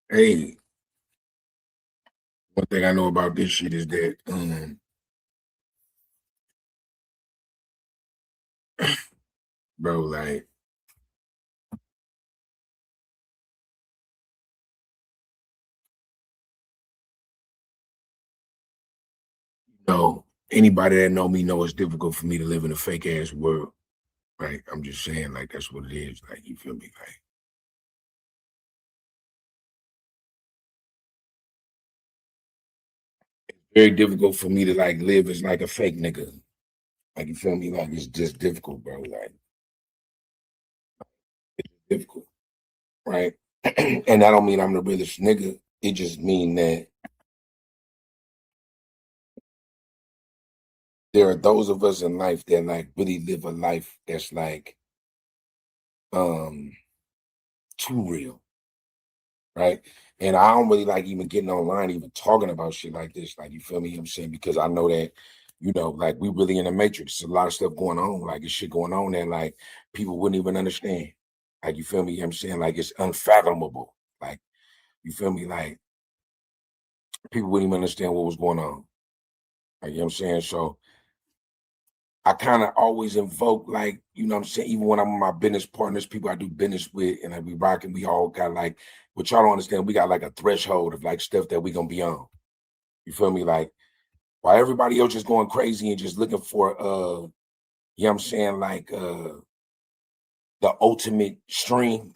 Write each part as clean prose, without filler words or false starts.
Hey, one thing I know about this shit is that, bro, like, anybody that know me know it's difficult for me to live in a fake ass world, right? I'm just saying, like, that's what it is. Like, you feel me? Like, very difficult for me to like live as like a fake nigga. Like, you feel me? Like, it's just difficult, bro. Like, difficult, right? And I don't mean I'm the realest nigga. It just mean that there are those of us in life that like really live a life that's like um too real, right? And I don't really like even getting online, even talking about shit like this. Like, you feel me? I'm saying, because I know that, like we really in a matrix. There's a lot of stuff going on. Like, it's shit going on that like people wouldn't even understand. Like, you feel me? I'm saying, like, it's unfathomable. Like, you feel me? Like, people wouldn't even understand what was going on. Like, you know what I'm saying? So I kind of always invoke, like, what I'm saying, even when I'm with my business partners, people I do business with, and I be rocking, we all got like, what y'all don't understand, we got like a threshold of like stuff that we gonna be on. You feel me? Like, while everybody else just going crazy and just looking for you know what I'm saying, like the ultimate stream,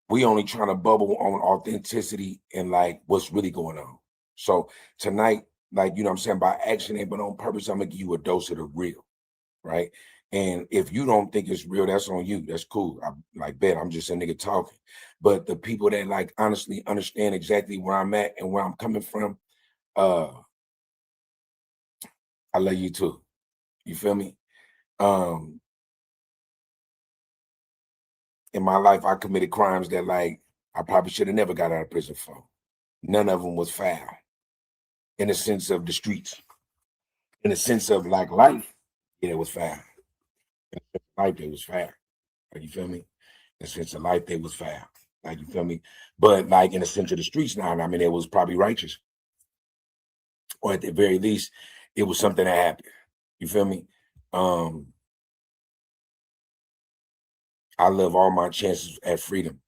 we only trying to bubble on authenticity and like what's really going on. So tonight, like, you know what I'm saying, by accident but on purpose, I'm gonna give you a dose of the real, right? And if you don't think it's real, that's on you. That's cool. I like bet I'm just a nigga talking. But the people that like honestly understand exactly where I'm at and where I'm coming from, uh, I love you too. You feel me? Um, in my life, I committed crimes that like I probably should have never got out of prison for. None of them was foul in the sense of the streets. In the sense of like life, yeah, it was foul. Life, it was foul. Like, you feel me? In the sense of life, they was foul. Like, you feel me? But like in the sense of the streets now, I mean, it was probably righteous. Or at the very least, it was something that happened. You feel me? Um, I love all my chances at freedom.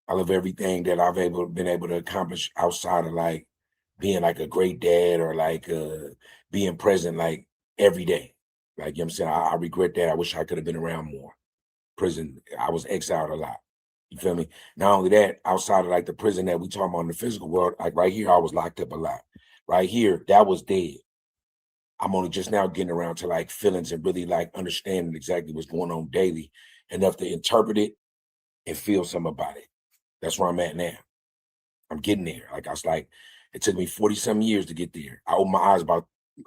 I love everything that been able to accomplish outside of like being like a great dad or like being present like every day. Like, you know what I'm saying? I regret that. I wish I could have been around more. Prison, I was exiled a lot. You feel me? Not only that, outside of like the prison that we talk about in the physical world, like right here, I was locked up a lot. Right here, that was dead. I'm only just now getting around to like feelings and really like understanding exactly what's going on daily, enough to interpret it and feel something about it. That's where I'm at now. I'm getting there. Like, I was like, it took me 40 some years to get there. I opened my eyes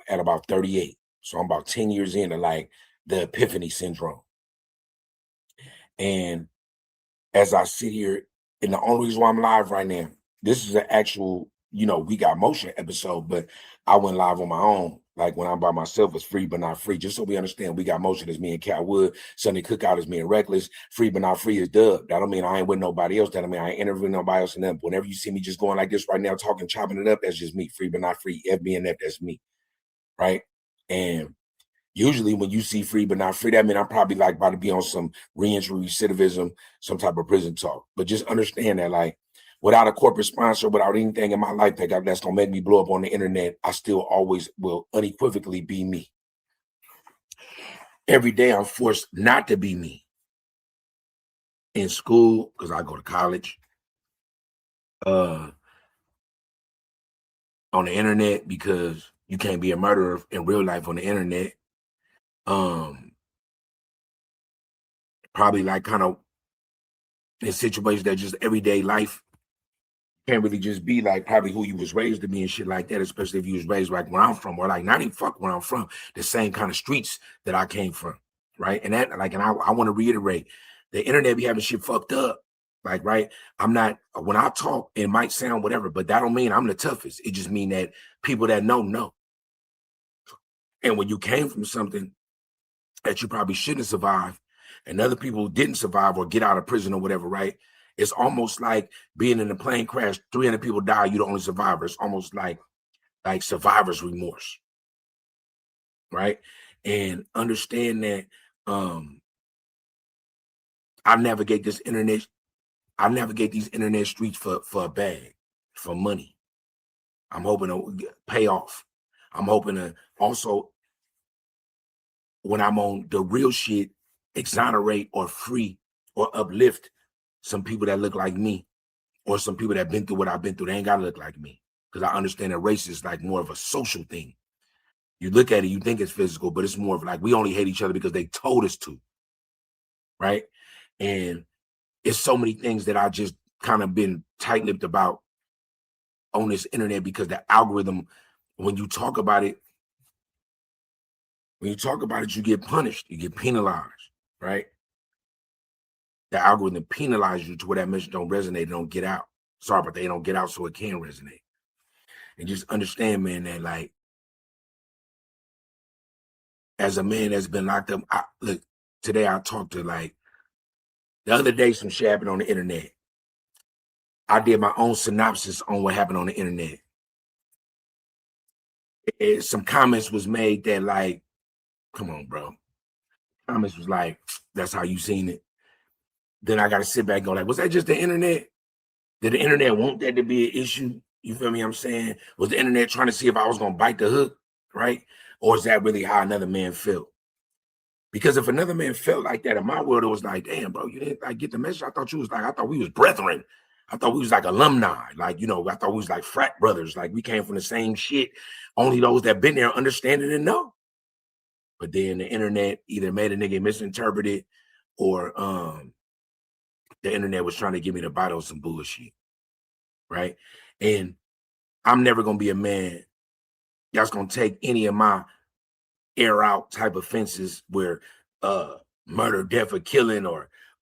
at about 38. So I'm about 10 years into like the epiphany syndrome. And as I sit here, and the only reason why I'm live right now, this is an actual, we got motion episode, but I went live on my own. Like, when I'm by myself, it's free but not free. Just so we understand, we got motion is me and Cat Wood. Sunday Cookout is me and Reckless. Free but not free is Dub. That don't mean I ain't with nobody else. That don't mean I ain't interviewing nobody else. And then whenever you see me just going like this right now, talking, chopping it up, that's just me. Free but not free. FB and F, that's me. Right. And usually when you see free but not free, that means I'm probably like about to be on some reentry recidivism, some type of prison talk. But just understand that, like, without a corporate sponsor, without anything in my life that's gonna make me blow up on the internet, I still always will unequivocally be me. Every day I'm forced not to be me. In school, because I go to college, uh, on the internet, because you can't be a murderer in real life on the internet. Um, Probably like kind of in situations that just everyday life can't really just be like probably who you was raised to be and shit like that, especially if you was raised like where I'm from, or like not even fuck where I'm from, the same kind of streets that I came from, right? And that like, and I want to reiterate, the internet be having shit fucked up. Like, right, I'm not, when I talk, it might sound whatever, but that don't mean I'm the toughest. It just mean that people that know. And when you came from something that you probably shouldn't survive, and other people who didn't survive or get out of prison or whatever, right? It's almost like being in a plane crash, 300 people die, you're the only survivor. It's almost like survivor's remorse, right? And understand that I navigate these internet streets for a bag, for money. I'm hoping to pay off. I'm hoping to also, when I'm on the real shit, exonerate or free or uplift some people that look like me, or some people that been through what I've been through. They ain't gotta look like me, because I understand that race is like more of a social thing. You look at it, you think it's physical, but it's more of like we only hate each other because they told us to, right? And it's so many things that I just kind of been tight-lipped about on this internet, because the algorithm, when you talk about it, you get punished, you get penalized, right? The algorithm penalizes you to where that message don't resonate, it don't get out. Sorry, but they don't get out so it can resonate. And just understand, man, that like, as a man that's been locked up, look, today I talked to, like, the other day some shit happened on the internet. I did my own synopsis on what happened on the internet. Some comments was made that like, come on, bro. Comments was like, that's how you seen it. Then I got to sit back and go like, was that just the internet? Did the internet want that to be an issue? You feel me? I'm saying, was the internet trying to see if I was going to bite the hook, right? Or is that really how another man felt? Because if another man felt like that in my world, it was like, damn, bro, you didn't like get the message. I thought we was brethren. I thought we was like alumni. Like, you know, I thought we was like frat brothers. Like we came from the same shit. Only those that been there understand it and know. But then the internet either made a nigga misinterpret it, or the internet was trying to get me to bite on some bullshit, right? And I'm never gonna be a man that's gonna take any of my air out type offenses where murder, death, or killing,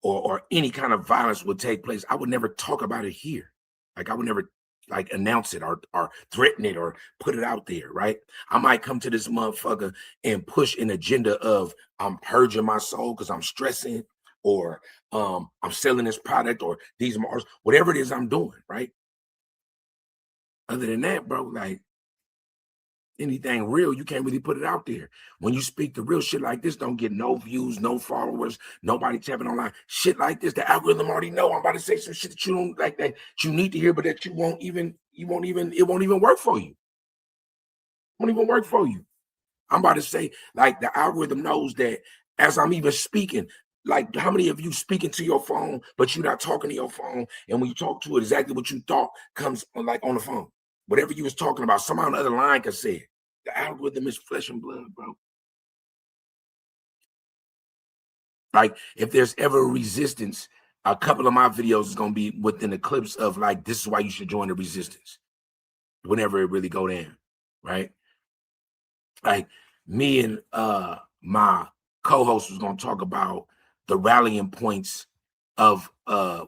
or any kind of violence would take place. I would never talk about it here. Like I would never like announce it or threaten it or put it out there, right? I might come to this motherfucker and push an agenda of I'm purging my soul because I'm stressing, or I'm selling this product, or these Mars, whatever it is I'm doing, right? Other than that, bro, like anything real, you can't really put it out there. When you speak the real shit like this, don't get no views, no followers, nobody tapping online. Shit like this, the algorithm already know I'm about to say some shit that you don't like, that you need to hear, but that it won't even work for you. It won't even work for you. I'm about to say, like, the algorithm knows that as I'm even speaking, like, how many of you speaking to your phone, but you're not talking to your phone, and when you talk to it, exactly what you thought comes like on the phone. Whatever you was talking about, somehow on the other line could say it. The algorithm is flesh and blood, bro. Like, if there's ever a resistance, a couple of my videos is gonna be within the clips of like, this is why you should join the resistance. Whenever it really go down, right? Like me and my co-host was gonna talk about the rallying points of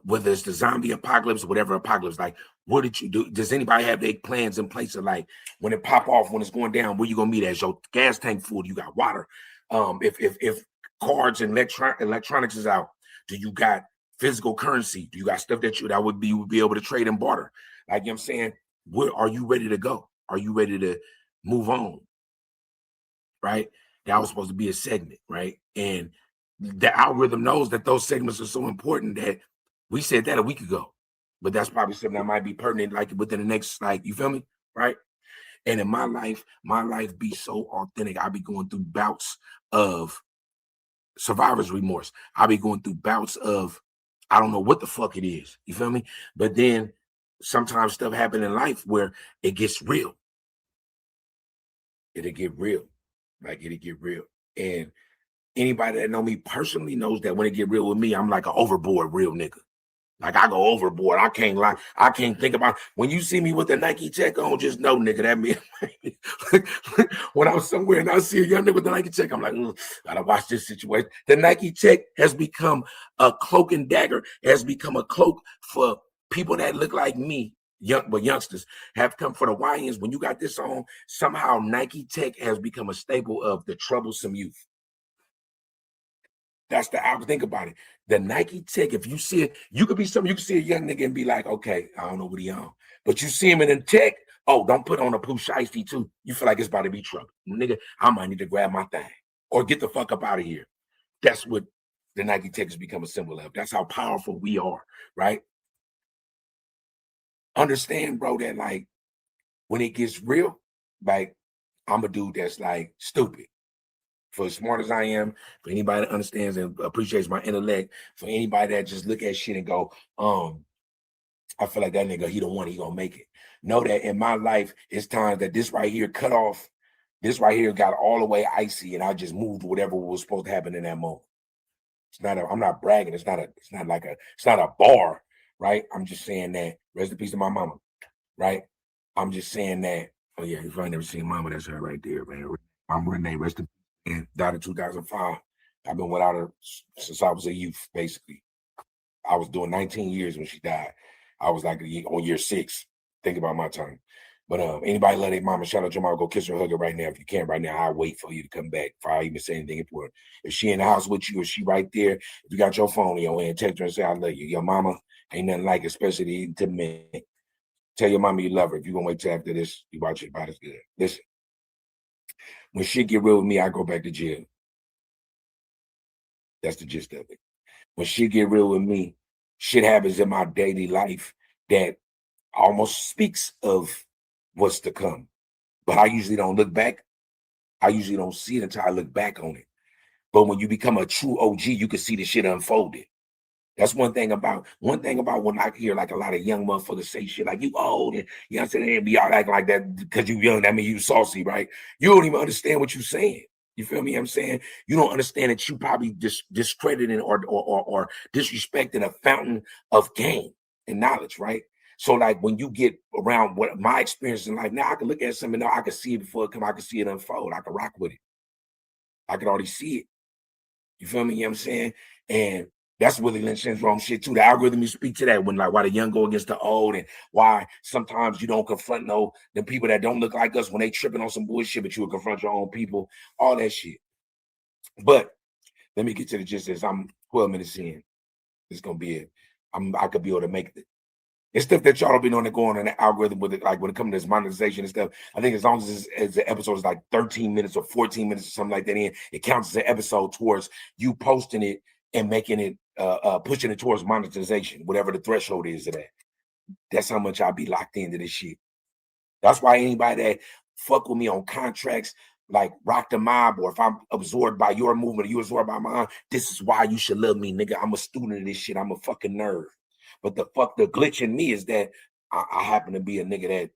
whether it's the zombie apocalypse or whatever apocalypse. Like, what did you do? Does anybody have their plans in place of like when it pop off, when it's going down, where you gonna meet at? Your gas tank full, you got water. If cards and electronics is out, do you got physical currency? Do you got stuff that you would be able to trade and barter? Like, you know what I'm saying, where are you ready to go? Are you ready to move on? Right? That was supposed to be a segment, right? And the algorithm knows that those segments are so important that we said that a week ago. But that's probably something that might be pertinent, like within the next, like, you feel me? Right? And in my life be so authentic. I be going through bouts of survivor's remorse. I be going through bouts of I don't know what the fuck it is. You feel me? But then sometimes stuff happen in life where it gets real. It'll get real. Like, it'll get real. And anybody that know me personally knows that when it get real with me, I'm like an overboard real nigga. Like, I go overboard. I can't lie. I can't think about when you see me with the Nike check on, just know, nigga, that means when I'm somewhere and I see a young nigga with the Nike check, I'm like, gotta watch this situation. The Nike check has become a cloak and dagger, has become a cloak for people that look like me. Youngsters have come for the YNs. When you got this on, somehow Nike Tech has become a staple of the troublesome youth. That's the out. Think about it. The Nike Tech, if you see it, you could see a young nigga and be like, okay, I don't know what he on. But you see him in the tech, oh, don't put on a Pooh Shiesty too. You feel like it's about to be trouble. Nigga, I might need to grab my thing or get the fuck up out of here. That's what the Nike Tech has become a symbol of. That's how powerful we are, right? Understand, bro, that like when it gets real, like I'm a dude that's like stupid. For as smart as I am, for anybody that understands and appreciates my intellect, for anybody that just look at shit and go, I feel like that nigga, he the one, he gonna make it. Know that in my life, it's times that this right here cut off, this right here got all the way icy, and I just moved whatever was supposed to happen in that moment. It's not I'm not bragging, it's not a bar, right? I'm just saying that, rest in peace to my mama, right? I'm just saying that, oh yeah, if I never seen mama, that's her right there, man. I'm Renee, rest in peace, and died in 2005. I've been without her since I was a youth, basically. I was doing 19 years when she died. I was like on year 6. Think about my time. But anybody love their mama, shout out your mama, go kiss her, hug her right now. If you can't right now, I'll wait for you to come back before I even say anything important. If she in the house with you, if she right there, if you got your phone in your hand, text her and say, I love you. Your mama ain't nothing like it, especially to men. Tell your mama you love her. If you're going to wait till after this, you watch it about as good. Listen, when shit get real with me, I go back to jail. That's the gist of it. When shit get real with me, shit happens in my daily life that almost speaks of what's to come. But I usually don't look back. I usually don't see it until I look back on it. But when you become a true OG, you can see the shit unfolded. That's one thing about when I hear like a lot of young motherfuckers say shit like you old and you know what I'm saying, they be all acting like that because you young, that means you saucy, right? You don't even understand what you're saying. You feel me? I'm saying you don't understand that you probably discrediting or disrespecting a fountain of gain and knowledge, right? So like when you get around what my experience in life, now I can look at something now, I can see it before it come, I can see it unfold, I can rock with it. I can already see it. You feel me? You know what I'm saying? And that's Willie Lynch syndrome shit too. The algorithm you speak to that when like why the young go against the old and why sometimes you don't confront the people that don't look like us when they tripping on some bullshit, but you will confront your own people, all that shit. But let me get to the gist of this. I'm 12 minutes in. It's gonna be it. I could be able to make it. It's stuff that y'all don't be knowing to go on the algorithm with it, like when it comes to this monetization and stuff. I think as long as the episode is like 13 minutes or 14 minutes or something like that in, it counts as an episode towards you posting it and making it pushing it towards monetization, whatever the threshold is of that. That's how much I'll be locked into this shit. That's why anybody that fuck with me on contracts, like rock the mob, or if I'm absorbed by your movement or you absorbed by mine, this is why you should love me, nigga. I'm a student of this shit. I'm a fucking nerd. But the glitch in me is that I happen to be a nigga that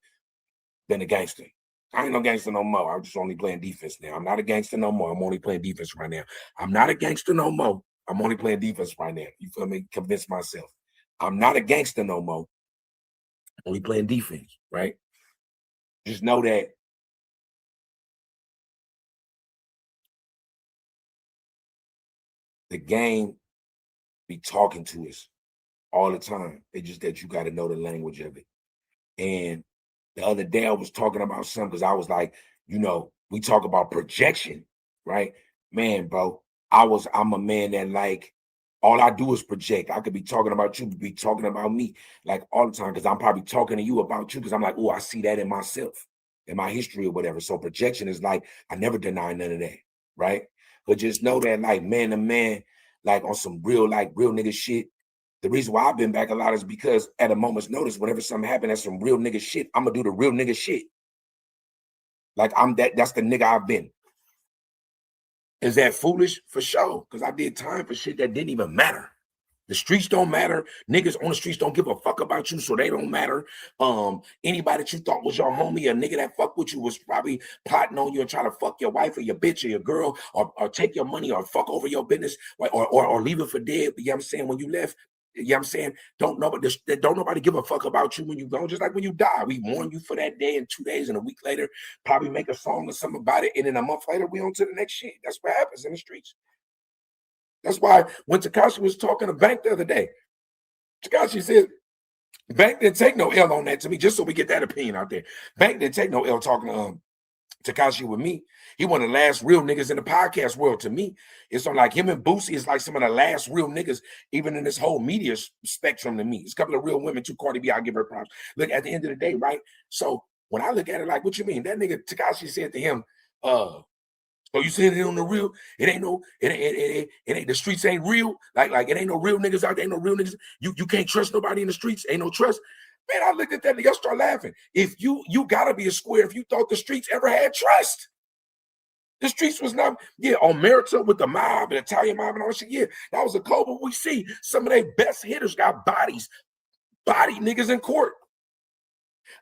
been a gangster. I ain't no gangster no more. I'm just only playing defense now. I'm not a gangster no more. I'm only playing defense right now. I'm not a gangster no more. I'm only playing defense right now. You feel me? Convince myself. I'm not a gangster no more. Only playing defense, right? Just know that the game be talking to us all the time. It's just that you got to know the language of it. And the other day I was talking about something because I was like, you know, we talk about projection, right? Man, bro, I'm a man that like all I do is project. I could be talking about you, be talking about me like all the time because I'm probably talking to you about you because I'm like, oh, I see that in myself, in my history or whatever. So projection is like, I never deny none of that, right? But just know that like man to man, like on some real nigga shit, the reason why I've been back a lot is because at a moment's notice, whenever something happened, that's some real nigga shit. I'm gonna do the real nigga shit. Like that's the nigga I've been. Is that foolish? For sure. Because I did time for shit that didn't even matter. The streets don't matter. Niggas on the streets don't give a fuck about you, so they don't matter. Anybody that you thought was your homie, a nigga that fuck with you was probably plotting on you and trying to fuck your wife or your bitch or your girl or take your money or fuck over your business or leave it for dead. You know what I'm saying? When you left, you know what I'm saying? Don't nobody give a fuck about you when you go. Just like when you die, we mourn you for that day and 2 days and a week later, probably make a song or something about it. And then a month later, we on to the next shit. That's what happens in the streets. That's why when Tekashi was talking to Bank the other day, Tekashi said, Bank didn't take no L on that to me, just so we get that opinion out there. Bank didn't take no L talking to Tekashi with me, he one of the last real niggas in the podcast world. To me, it's on like him and Boosie is like some of the last real niggas, even in this whole media spectrum. To me, it's a couple of real women too. Cardi B, I give her props. Look, at the end of the day, right? So when I look at it, like, what you mean? That nigga Tekashi said to him, "So you saying it on the real? It ain't no, it ain't the streets ain't real. Like it ain't no real niggas out there. Ain't no real niggas. You can't trust nobody in the streets. Ain't no trust." Man, I looked at that nigga, I start laughing. If you gotta be a square if you thought the streets ever had trust. The streets was not, yeah, on Merita with the mob and Italian mob and all that shit. Yeah, that was a cold, but we see some of their best hitters got body niggas in court.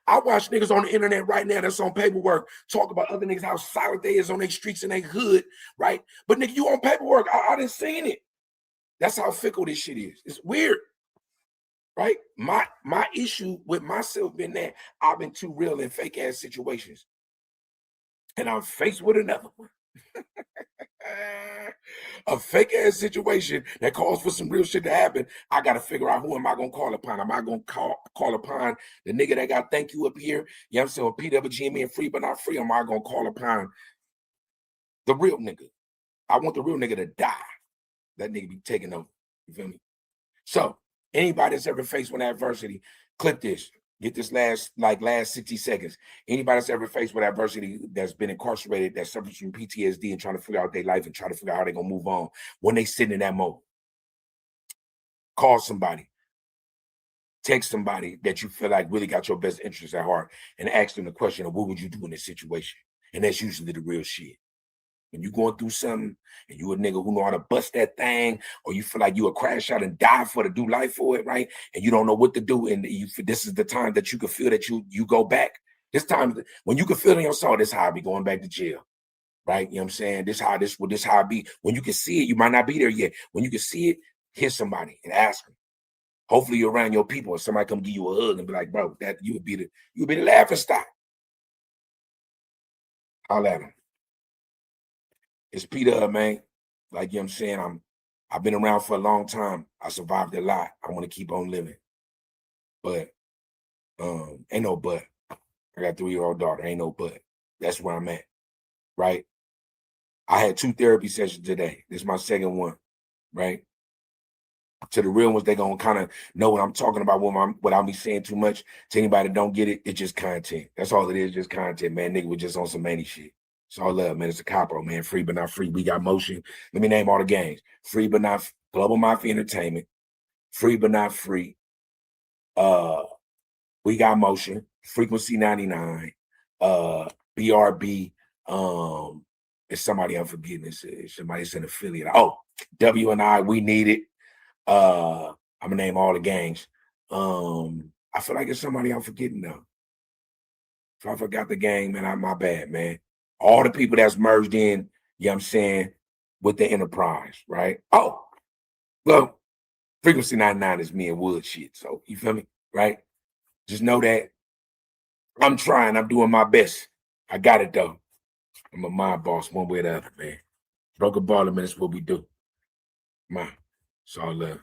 I watch niggas on the internet right now that's on paperwork talk about other niggas, how silent they is on their streets and their hood, right? But nigga, you on paperwork. I didn't seen it. That's how fickle this shit is. It's weird. Right? My issue with myself been that I've been too real in fake ass situations. And I'm faced with another one. A fake ass situation that calls for some real shit to happen. I gotta figure out who am I gonna call upon. Am I gonna call upon the nigga that got thank you up here? You know what I'm saying? PWGM and free but not free. Am I gonna call upon the real nigga? I want the real nigga to die. That nigga be taking over. You feel me? So anybody that's ever faced with adversity, clip this. Get this last 60 seconds. Anybody that's ever faced with adversity, that's been incarcerated, that suffers from PTSD and trying to figure out their life and try to figure out how they're gonna move on, when they sit in that moment, call somebody, text somebody that you feel like really got your best interests at heart, and ask them the question of what would you do in this situation? And that's usually the real shit. When you're going through something and you a nigga who know how to bust that thing, or you feel like you a crash out and die for to do life for it, right? And you don't know what to do, and this is the time that you can feel that you go back. This time when you can feel it in your soul, this how I be going back to jail, right? You know what I'm saying? This how I be. When you can see it, you might not be there yet. When you can see it, hit somebody and ask them. Hopefully you're around your people, and somebody come give you a hug and be like, bro, that you would be the laughing stock. Holla at them. It's Peter, man. Like, you know what I'm saying? I've been around for a long time. I survived a lot. I want to keep on living. But ain't no but. I got a 3-year-old daughter. Ain't no but. That's where I'm at. Right? I had 2 therapy sessions today. This is my second one. Right? To the real ones, they gonna kind of know what I'm talking about without me saying too much. To anybody that don't get it, it's just content. That's all it is, just content, man. Nigga was just on some manny shit. It's all love, man. It's a capo, man. Free but not free. We got motion. Let me name all the gangs. Free but not Global Mafia Entertainment. Free but not free. We got motion. Frequency 99. BRB. It's somebody I'm forgetting. It's somebody's an affiliate. Oh, W&I. We need it. I'm gonna name all the gangs. I feel like it's somebody I'm forgetting though. If I forgot the gang, man, my bad, man. All the people that's merged in, you know what I'm saying, with the enterprise, right? Oh, well, Frequency 99 is me and Wood shit. So you feel me? Right? Just know that I'm trying, I'm doing my best. I got it though. I'm a mob boss one way or the other, man. Broken baller, man, that's what we do. Man, it's all love.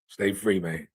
Stay free, man.